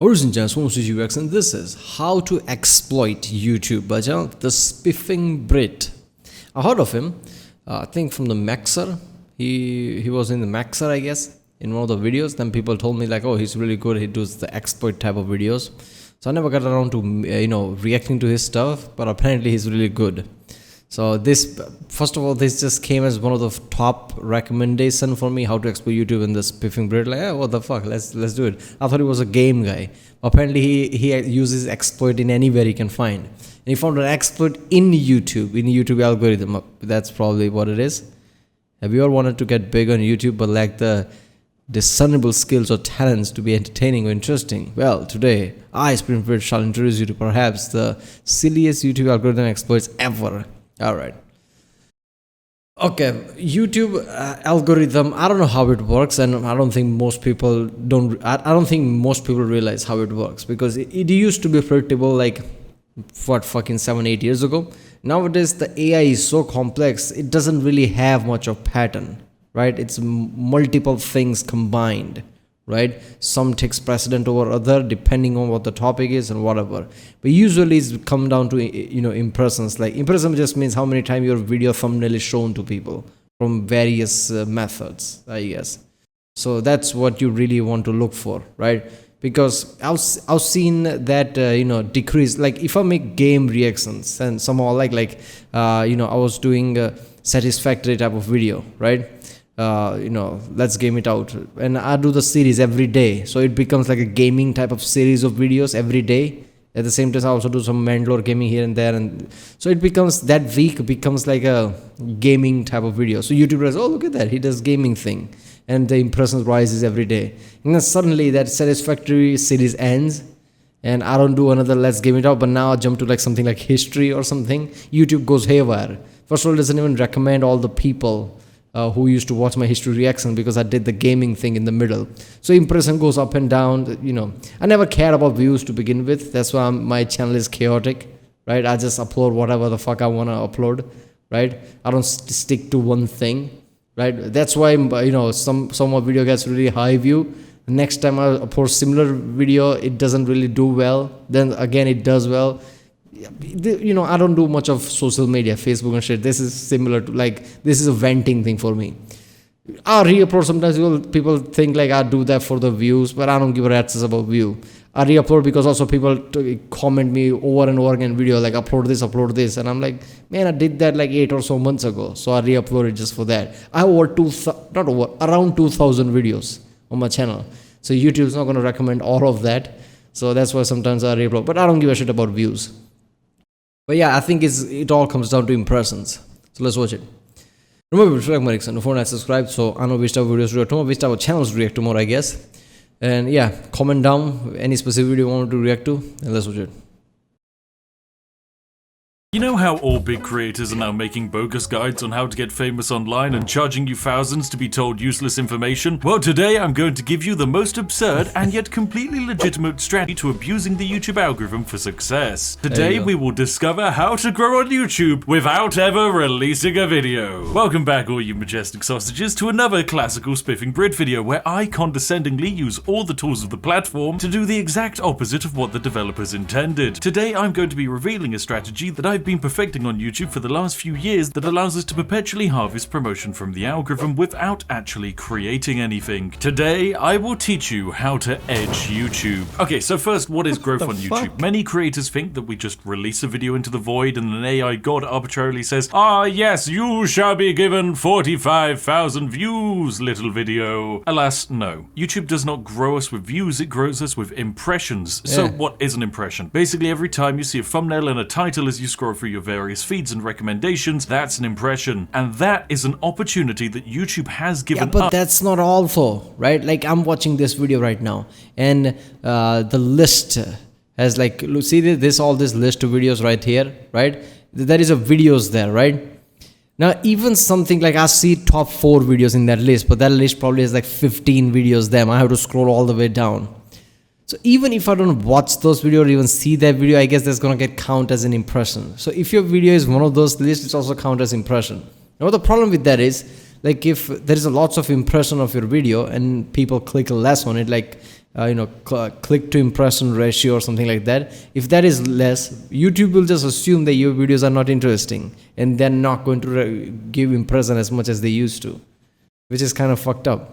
Origin Channel UX, and this is how to exploit YouTube by the Spiffing Brit. I heard of him. I think from the Maxer. He was in the Maxer, I guess, in one of the videos. Then people told me like, oh, he's really good. He does the exploit type of videos. So I never got around to reacting to his stuff, but apparently he's really good. So this, first of all, this just came as one of the top recommendation for me, how to exploit YouTube in the Spiffing Brit. Like, what the fuck, let's do it. I thought he was a game guy. Apparently he uses exploit in anywhere he can find. And he found an exploit in YouTube algorithm. That's probably what it is. Have you ever wanted to get big on YouTube but lack the discernible skills or talents to be entertaining or interesting? Well, today I, Spiffing Brit, shall introduce you to perhaps the silliest YouTube algorithm exploits ever. Alright. Okay, YouTube algorithm, I don't know how it works, and I don't think most people realize how it works, because it used to be predictable like fucking 7-8 years ago. Nowadays the AI is so complex, it doesn't really have much of pattern, right? It's multiple things combined, right? Some takes precedent over other depending on what the topic is and whatever. But usually it's come down to impressions. Like impression just means how many times your video thumbnail is shown to people from various methods, I guess. So that's what you really want to look for, right? Because I've seen that decrease. Like if I make game reactions and somehow I was doing a satisfactory type of video, right? Let's game it out, and I do the series every day, so it becomes like a gaming type of series of videos every day. At the same time I also do some Mandalore gaming here and there, and so it becomes, that week becomes like a gaming type of video. So YouTube says, oh, look at that, he does gaming thing, and the impressions rises every day. And then suddenly that satisfactory series ends and I don't do another let's game it out, but now I jump to like something like history or something. YouTube goes haywire. First of all, it doesn't even recommend all the people who used to watch my history reaction, because I did the gaming thing in the middle. So impression goes up and down. I never cared about views to begin with. That's why my channel is chaotic, right? I just upload whatever the fuck I want to upload, right? I don't stick to one thing, right? That's why some video gets really high view. The next time I upload similar video, it doesn't really do well. Then again it does well. I don't do much of social media, Facebook and shit. This is similar to this is a venting thing for me. I re-upload sometimes. People think like I do that for the views, but I don't give a rat's about view. I re-upload because also people comment me over and over again video like upload this, and I'm like, man, I did that like 8 or so months ago, so I re-upload it just for that. I have around 2,000 videos on my channel, so YouTube's not going to recommend all of that. So that's why sometimes I re-upload, but I don't give a shit about views. But yeah, I think it all comes down to impressions. So let's watch it. Remember to like my reaction, before I subscribe, so I know which type of videos to react to more, which type of channels to react to more, I guess. And yeah, comment down any specific video you want to react to, and let's watch it. You know how all big creators are now making bogus guides on how to get famous online and charging you thousands to be told useless information? Well, today I'm going to give you the most absurd and yet completely legitimate strategy to abusing the YouTube algorithm for success. Today we will discover how to grow on YouTube without ever releasing a video. Welcome back, all you majestic sausages, to another classical Spiffing Brit video where I condescendingly use all the tools of the platform to do the exact opposite of what the developers intended. Today I'm going to be revealing a strategy that I've been perfecting on YouTube for the last few years that allows us to perpetually harvest promotion from the algorithm without actually creating anything. Today, I will teach you how to edge YouTube. Okay, so first, what is growth on YouTube? Many creators think that we just release a video into the void and an AI god arbitrarily says, ah yes, you shall be given 45,000 views, little video. Alas, no. YouTube does not grow us with views, it grows us with impressions. Yeah. So what is an impression? Basically, every time you see a thumbnail and a title as you scroll through your various feeds and recommendations, that's an impression. And that is an opportunity that YouTube has given us. Yeah, but that's not all though, right? Like I'm watching this video right now, and the list has like, see all this list of videos right here, right? There is a videos there, right? Now even something like I see top 4 videos in that list, but that list probably has like 15 videos there. I have to scroll all the way down. So even if I don't watch those videos or even see that video, I guess that's going to get count as an impression. So if your video is one of those lists, it's also count as impression. Now the problem with that is, like if there is a lots of impression of your video and people click less on it, like click to impression ratio or something like that. If that is less, YouTube will just assume that your videos are not interesting and they're not going to give impression as much as they used to, which is kind of fucked up.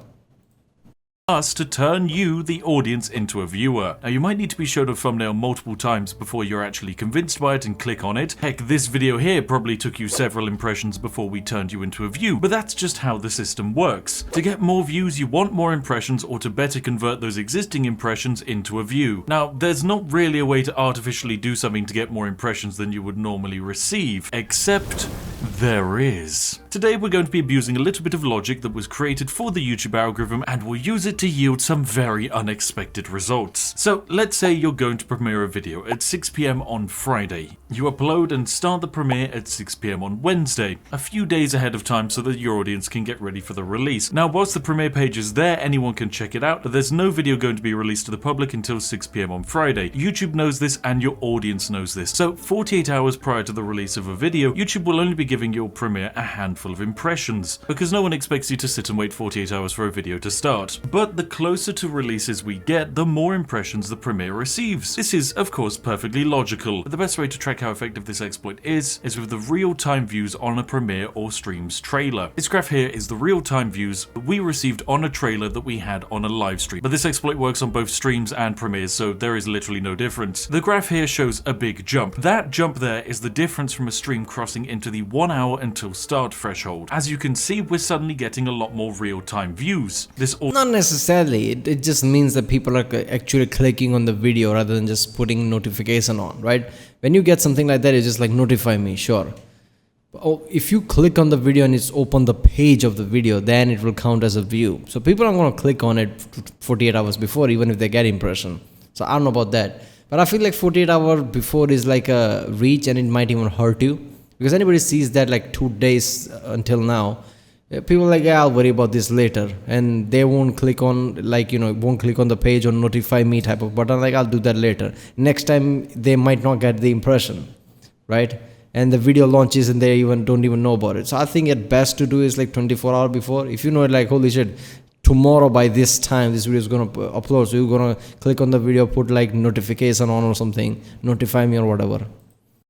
Us to turn you, the audience, into a viewer. Now, you might need to be showed a thumbnail multiple times before you're actually convinced by it and click on it. Heck, this video here probably took you several impressions before we turned you into a view, but that's just how the system works. To get more views, you want more impressions, or to better convert those existing impressions into a view. Now, there's not really a way to artificially do something to get more impressions than you would normally receive, except there is. Today, we're going to be abusing a little bit of logic that was created for the YouTube algorithm, and we'll use it to yield some very unexpected results. So let's say you're going to premiere a video at 6 PM on Friday. You upload and start the premiere at 6 PM on Wednesday, a few days ahead of time so that your audience can get ready for the release. Now, whilst the premiere page is there, anyone can check it out, but there's no video going to be released to the public until 6 PM on Friday. YouTube knows this and your audience knows this. So 48 hours prior to the release of a video, YouTube will only be giving your premiere a handful of impressions, because no one expects you to sit and wait 48 hours for a video to start. But the closer to releases we get, the more impressions the premiere receives. This is, of course, perfectly logical, but the best way to track how effective this exploit is with the real-time views on a premiere or stream's trailer. This graph here is the real-time views that we received on a trailer that we had on a live stream, but this exploit works on both streams and premieres, so there is literally no difference. The graph here shows a big jump. That jump there is the difference from a stream crossing into the 1 hour until start threshold. As you can see, we're suddenly getting a lot more real-time views. This Not necessarily. It just means that people are actually clicking on the video rather than just putting notification on, right? When you get something like that, it's just like notify me, sure. Oh, if you click on the video and it's open the page of the video, then it will count as a view. So people are going to click on it 48 hours before, even if they get impression. So I don't know about that. But I feel like 48 hours before is like a reach, and it might even hurt you. Because anybody sees that like 2 days until now, people are like, yeah, I'll worry about this later, and they won't click on won't click on the page or notify me type of button, like I'll do that later. Next time they might not get the impression, right? And the video launches and they don't even know about it. So I think it best to do is like 24 hours before. If you know it, like, holy shit, tomorrow by this time this video is gonna upload, so you're gonna click on the video, put like notification on or something, notify me or whatever.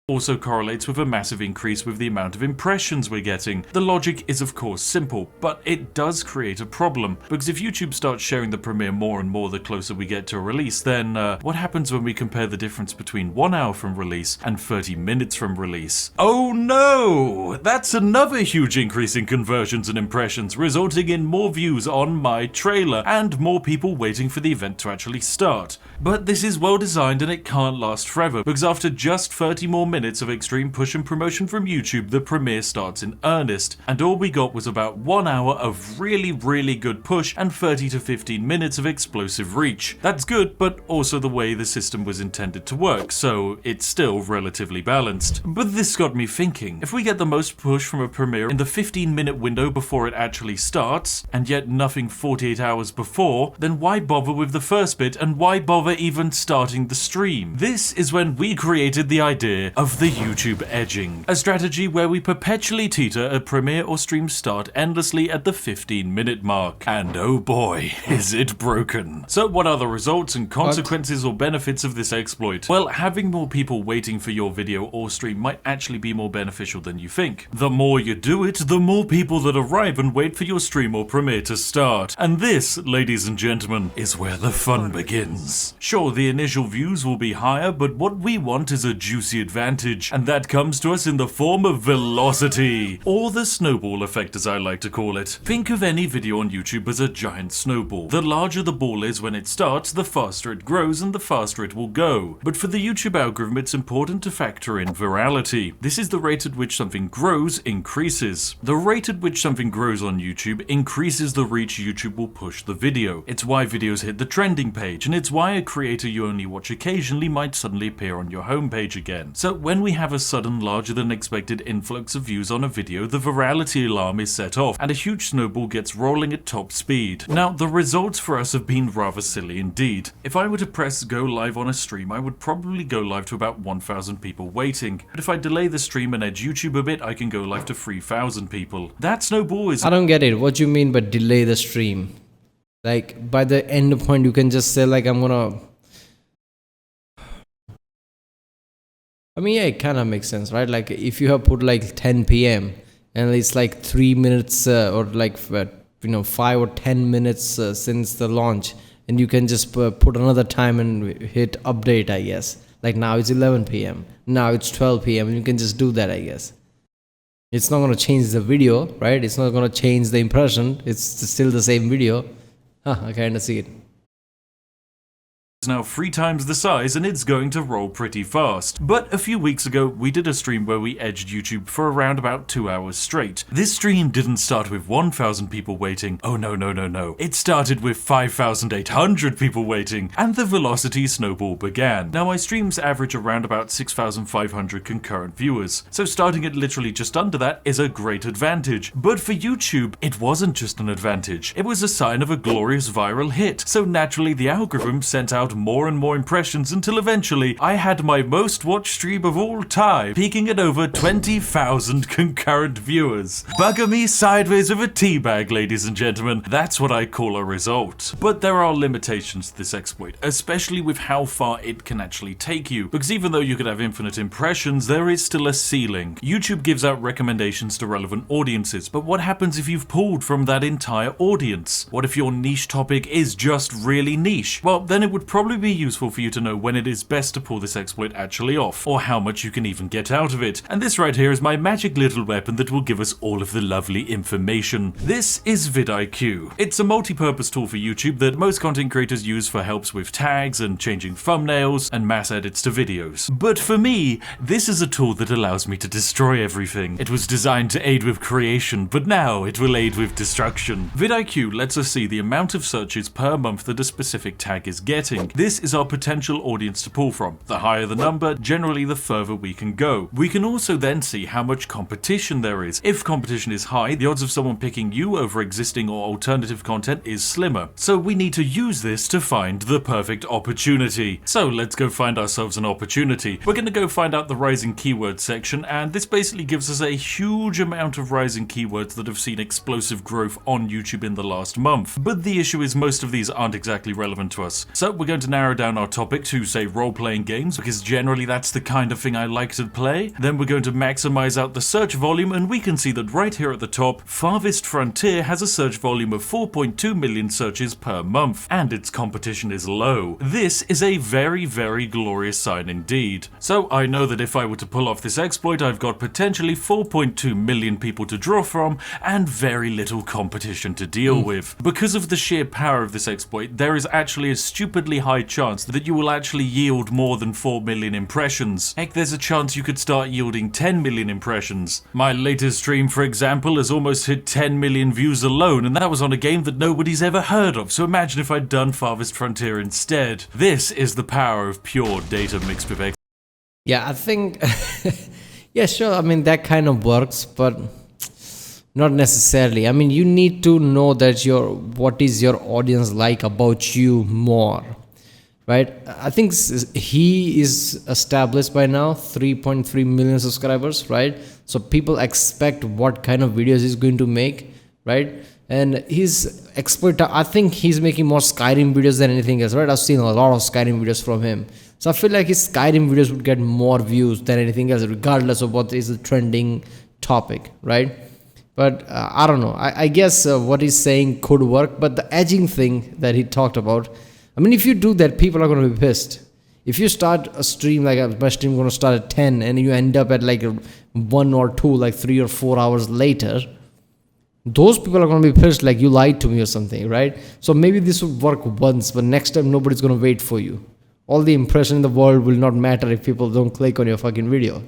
Also correlates with a massive increase with the amount of impressions we're getting. The logic is of course simple, but it does create a problem, because if YouTube starts sharing the premiere more and more the closer we get to a release, then what happens when we compare the difference between 1 hour from release and 30 minutes from release? Oh no! That's another huge increase in conversions and impressions, resulting in more views on my trailer and more people waiting for the event to actually start. But this is well designed and it can't last forever, because after just 30 more minutes of extreme push and promotion from YouTube, the premiere starts in earnest, and all we got was about 1 hour of really good push and 30 to 15 minutes of explosive reach. That's good, but also the way the system was intended to work, so it's still relatively balanced. But this got me thinking, if we get the most push from a premiere in the 15-minute window before it actually starts, and yet nothing 48 hours before, then why bother with the first bit, and why bother even starting the stream? This is when we created the idea of the YouTube edging, a strategy where we perpetually teeter a premiere or stream start endlessly at the 15-minute mark. And oh boy, is it broken. So what are the results and consequences or benefits of this exploit? Well, having more people waiting for your video or stream might actually be more beneficial than you think. The more you do it, the more people that arrive and wait for your stream or premiere to start. And this, ladies and gentlemen, is where the fun begins. Sure, the initial views will be higher, but what we want is a juicy advantage, and that comes to us in the form of velocity, or the snowball effect as I like to call it. Think of any video on YouTube as a giant snowball. The larger the ball is when it starts, the faster it grows and the faster it will go. But for the YouTube algorithm, it's important to factor in virality. This is the rate at which something grows increases. The rate at which something grows on YouTube increases the reach YouTube will push the video. It's why videos hit the trending page, and it's why a creator you only watch occasionally might suddenly appear on your homepage again. So when we have a sudden larger than expected influx of views on a video, the virality alarm is set off and a huge snowball gets rolling at top speed. Now, the results for us have been rather silly indeed. If I were to press go live on a stream, I would probably go live to about 1,000 people waiting. But if I delay the stream and edge YouTube a bit, I can go live to 3,000 people. That snowball is... I don't get it. What do you mean by delay the stream? Like by the end point, you can just say like, I'm gonna. I mean, yeah, it kind of makes sense, right? Like if you have put like 10 p.m. and it's like 3 minutes or like 5 or 10 minutes since the launch, and you can just put another time and hit update, I guess. Like now it's 11 p.m. Now it's 12 p.m. and you can just do that, I guess. It's not gonna change the video, right? It's not gonna change the impression. It's still the same video. I kind of see it. Now 3 times the size and it's going to roll pretty fast. But a few weeks ago we did a stream where we edged YouTube for around about 2 hours straight. This stream didn't start with 1,000 people waiting. Oh no. It started with 5,800 people waiting, and the velocity snowball began. Now my streams average around about 6,500 concurrent viewers, so starting at literally just under that is a great advantage. But for YouTube, it wasn't just an advantage. It was a sign of a glorious viral hit. So naturally the algorithm sent out more and more impressions until eventually I had my most watched stream of all time, peaking at over 20,000 concurrent viewers. Bugger me sideways with a tea bag, ladies and gentlemen. That's what I call a result. But there are limitations to this exploit, especially with how far it can actually take you, because even though you could have infinite impressions, there is still a ceiling. YouTube gives out recommendations to relevant audiences, but what happens if you've pulled from that entire audience? What if your niche topic is just really niche? Well, then it would probably be useful for you to know when it is best to pull this exploit actually off, or how much you can even get out of it. And this right here is my magic little weapon that will give us all of the lovely information. This is vidIQ. It's a multi-purpose tool for YouTube that most content creators use for helps with tags and changing thumbnails and mass edits to videos. But for me, this is a tool that allows me to destroy everything. It was designed to aid with creation, but now it will aid with destruction. vidIQ lets us see the amount of searches per month that a specific tag is getting. This is our potential audience to pull from. The higher the number, generally the further we can go. We can also then see how much competition there is. If competition is high, the odds of someone picking you over existing or alternative content is slimmer. So we need to use this to find the perfect opportunity. So let's go find ourselves an opportunity. We're going to go find out the rising keywords section, and this basically gives us a huge amount of rising keywords that have seen explosive growth on YouTube in the last month. But the issue is most of these aren't exactly relevant to us. So we're going to narrow down our topic to, say, role-playing games, because generally that's the kind of thing I like to play. Then we're going to maximize out the search volume, and we can see that right here at the top, Farthest Frontier has a search volume of 4.2 million searches per month, and its competition is low. This is a very, very glorious sign indeed. So I know that if I were to pull off this exploit, I've got potentially 4.2 million people to draw from, and very little competition to deal with. Because of the sheer power of this exploit, there is actually a stupidly high chance that you will actually yield more than 4 million impressions. Heck, there's a chance you could start yielding 10 million impressions. My latest stream, for example, has almost hit 10 million views alone, and that was on a game that nobody's ever heard of, so imagine if I'd done Farthest Frontier instead. This is the power of pure data mixed with X. Yeah, I think, yeah, sure, I mean, that kind of works, but not necessarily. I mean, you need to know that what is your audience like about you more. Right, I think he is established by now, 3.3 million subscribers, right? So people expect what kind of videos he's going to make, right? And he's expert. I think he's making more Skyrim videos than anything else, right? I've seen a lot of Skyrim videos from him. So I feel like his Skyrim videos would get more views than anything else, regardless of what is the trending topic, right? But I don't know. I guess what he's saying could work, but the edging thing that he talked about, I mean, if you do that, people are going to be pissed. If you start a stream, like my stream going to start at 10 and you end up at like 1 or 2, like 3 or 4 hours later, those people are going to be pissed like you lied to me or something, right? So maybe this would work once, but next time nobody's going to wait for you. All the impression in the world will not matter if people don't click on your fucking video.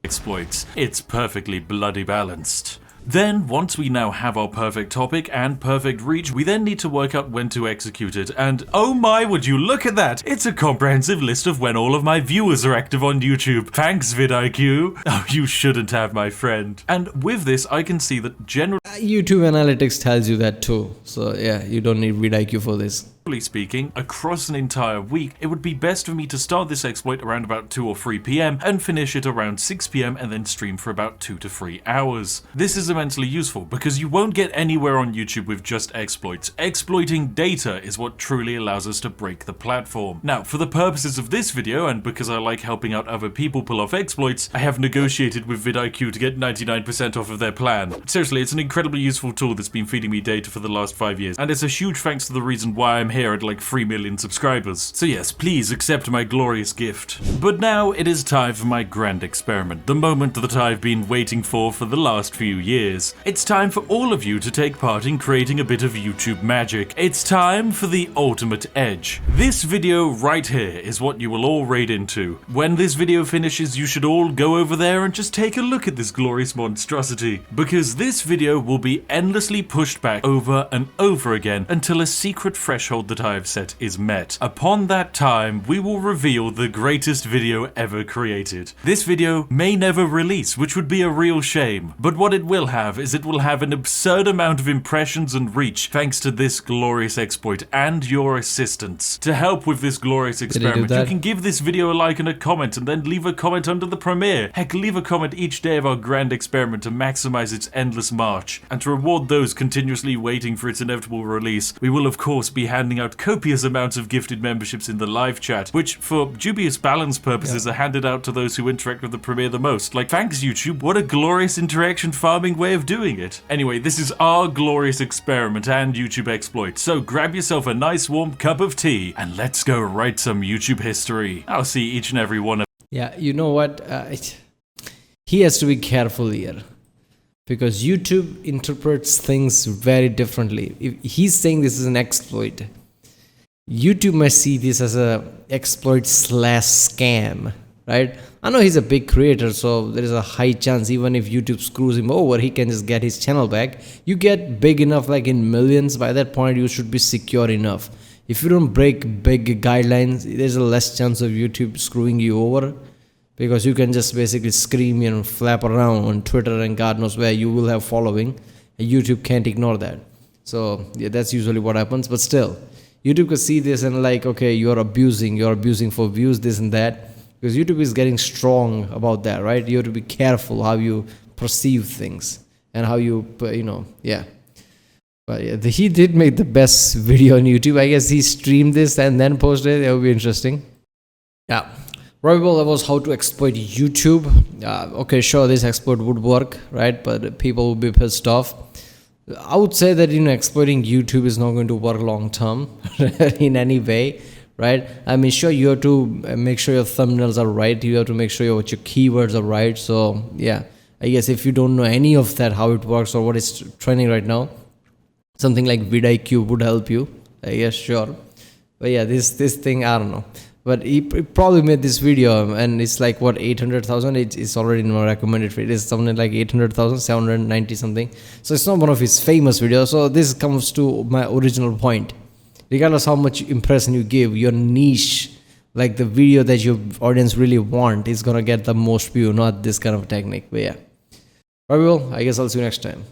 Exploits. It's perfectly bloody balanced. Then, once we now have our perfect topic and perfect reach, we then need to work out when to execute it, and oh my, would you look at that! It's a comprehensive list of when all of my viewers are active on YouTube. Thanks, vidIQ! Oh, you shouldn't have, my friend. And with this, I can see that generally YouTube Analytics tells you that too, so yeah, you don't need vidIQ for this. speaking, across an entire week, it would be best for me to start this exploit around about 2 or 3 p.m. and finish it around 6 p.m. and then stream for about 2 to 3 hours. This is immensely useful because you won't get anywhere on YouTube with just exploits. Exploiting data is what truly allows us to break the platform. Now, for the purposes of this video, and because I like helping out other people pull off exploits, I have negotiated with vidIQ to get 99% off of their plan. Seriously, it's an incredibly useful tool that's been feeding me data for the last 5 years, and it's a huge thanks to the reason why I'm here at like 3 million subscribers. So yes, please accept my glorious gift. But now it is time for my grand experiment, the moment that I've been waiting for the last few years. It's time for all of you to take part in creating a bit of YouTube magic. It's time for the ultimate edge. This video right here is what you will all raid into. When this video finishes, you should all go over there and just take a look at this glorious monstrosity, because this video will be endlessly pushed back over and over again until a secret threshold that I have set is met. Upon that time, we will reveal the greatest video ever created. This video may never release, which would be a real shame, but what it will have is it will have an absurd amount of impressions and reach thanks to this glorious exploit and your assistance. To help with this glorious experiment, you can give this video a like and a comment, and then leave a comment under the premiere. Heck, leave a comment each day of our grand experiment to maximize its endless march. And to reward those continuously waiting for its inevitable release, we will of course be handing out copious amounts of gifted memberships in the live chat, which for dubious balance purposes are handed out to those who interact with the premiere the most. Like, thanks YouTube, what a glorious interaction farming way of doing it. Anyway, this is our glorious experiment and YouTube exploit, so grab yourself a nice warm cup of tea and let's go write some YouTube history. I'll see each and every one of Yeah, you know what? He has to be careful here, because YouTube interprets things very differently. If he's saying this is an exploit, YouTube might see this as a exploit / scam, right? I know he's a big creator, so there is a high chance even if YouTube screws him over, he can just get his channel back. You get big enough, like in millions, by that point you should be secure enough. If you don't break big guidelines, there's a less chance of YouTube screwing you over, because you can just basically scream and flap around on Twitter and God knows where. You will have following, and YouTube can't ignore that. So yeah, that's usually what happens. But still, YouTube could see this and like, okay, you're abusing for views, this and that, because YouTube is getting strong about that, right? You have to be careful how you perceive things and how you yeah. But yeah, he did make the best video on YouTube. I guess he streamed this and then posted it. That would be interesting. Yeah. Probably that was how to exploit YouTube. Okay, sure, this exploit would work, right? But people would be pissed off. I would say that exploiting YouTube is not going to work long term in any way, right? I mean, sure, you have to make sure your thumbnails are right. You have to make sure your keywords are right. So yeah, I guess if you don't know any of that, how it works or what is trending right now, something like vidIQ would help you. I guess, sure. But yeah, this thing, I don't know. But he probably made this video and it's like, what, 800,000? It's already in my recommended feed. It's something like 800,000, 790 something. So it's not one of his famous videos. So this comes to my original point. Regardless how much impression you give, your niche, like the video that your audience really want, is going to get the most view, not this kind of technique. But yeah. Alright, well, I guess I'll see you next time.